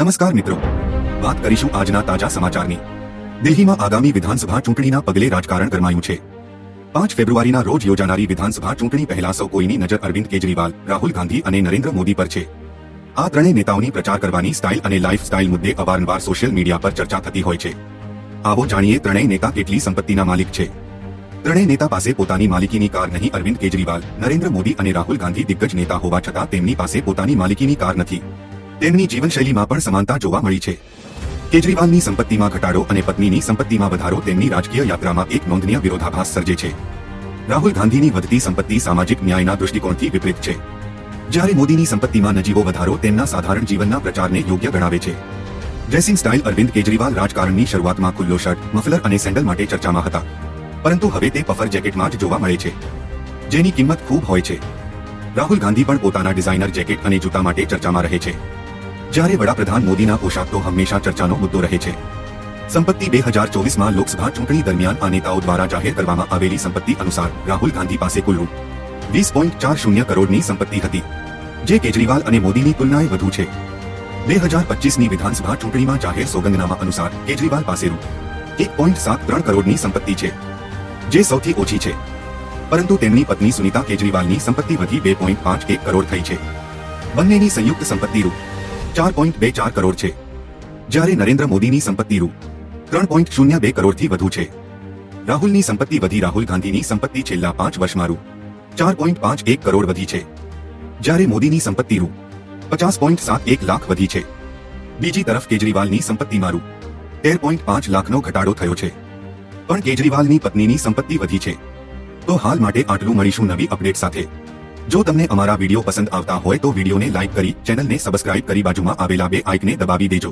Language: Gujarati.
નમસ્કાર મિત્રો, વાત કરીશું આજના તાજા સમાચારની। દિલ્હીમાં આગામી વિધાનસભા ચૂંટણીના પગલે રાજકારણ ગરમાયું છે। 5 ફેબ્રુઆરીના રોજ યોજાનારી વિધાનસભા ચૂંટણી પહેલા સૌ કોઈની નજર અરવિંદ કેજરીવાલ, રાહુલ ગાંધી અને નરેન્દ્ર મોદી પર છે। આ ત્રણેય નેતાઓની પ્રચાર કરવાની સ્ટાઇલ અને લાઇફસ્ટાઇલ મુદ્દે અવારનવાર સોશિયલ મીડિયા પર ચર્ચા થતી હોય છે। આવો જાણીએ ત્રણેય નેતા કેટલી સંપત્તિના માલિક છે। ત્રણેય નેતા પાસે પોતાની માલિકીની કાર નહીં। અરવિંદ કેજરીવાલ, નરેન્દ્ર મોદી અને રાહુલ ગાંધી દિગ્ગજ નેતા હોવા છતાં તેમની પાસે પોતાની માલિકીની કાર નથી। તેમની જીવનશૈલીમાં પણ સમાનતા જોવા મળી છે। કેજરીવાલની સંપત્તિમાં ઘટાડો અને પત્નીની સંપત્તિમાં વધારો તેમની રાજકીય યાત્રામાં એક નોંધનીય વિરોધાભાસ સર્જે છે। રાહુલ ગાંધીની વધતી સંપત્તિ સામાજિક ન્યાયના દૃષ્ટિકોણથી વિપરીત છે, જ્યારે મોદીની સંપત્તિમાં નજીવો વધારો તેમના સાધારણ જીવનના પ્રચારને યોગ્ય ગણાવે છે। ડ્રેસિંગ સ્ટાઇલ અરવિંદ કેજરીવાલ રાજકારણની શરૂઆતમાં ખુલ્લો શર્ટ, મફલર અને સેન્ડલ માટે ચર્ચામાં હતા, પરંતુ હવે તે પફર જેકેટમાં જ જોવા મળે છે, જેની કિંમત ખૂબ હોય છે। રાહુલ ગાંધી પણ પોતાના ડિઝાઇનર જેકેટ અને જૂતા માટે ચર્ચામાં રહે છે, જ્યારે વડાપ્રધાન મોદીના પોશાક તો હંમેશા ચર્ચાનો મુદ્દો રહે છે। સંપત્તિ 2024માં લોકસભા ચૂંટણી દરમિયાન આ નેતાઓ દ્વારા જાહેર કરવામાં આવેલી સંપત્તિ અનુસાર રાહુલ ગાંધી પાસે કુલ ₹20.40 કરોડની સંપત્તિ હતી, જે કેજરીવાલ અને મોદીની તુલનાએ વધુ છે। 2025ની વિધાનસભા ચૂંટણીમાં જાહેર સોગંદનામા અનુસાર કેજરીવાલ પાસે ₹1.73 કરોડની સંપત્તિ છે, જે સૌથી ઓછી છે, પરંતુ તેમની પત્ની સુનીતા કેજરીવાલની સંપત્તિ વધી ₹2.51 કરોડ થઈ છે। બંનેની સંયુક્ત સંપત્તિ ₹4.24 કરોડ છે, જ્યારે નરેન્દ્ર મોદીની સંપત્તિ ₹3.02 કરોડથી વધુ છે। રાહુલની સંપત્તિ વધી। રાહુલ ગાંધીની સંપત્તિ છેલ્લા 5 વર્ષમાં ₹4.51 કરોડ વધી છે, જ્યારે મોદીની સંપત્તિ ₹50.71 લાખ વધી છે। બીજી તરફ કેજરીવાલની સંપત્તિમાં ₹13.5 લાખનો ઘટાડો થયો છે, પણ કેજરીવાલની પત્નીની સંપત્તિ વધી છે। તો હાલ માટે આટલું। મળીશું નવી અપડેટ સાથે। જો તમને અમારા વિડીયો પસંદ આવતા હોય તો વિડીયોને લાઇક કરી, ચેનલને સબસ્ક્રાઇબ કરી બાજુમાં આવેલા બે આઇકને દબાવી દેજો।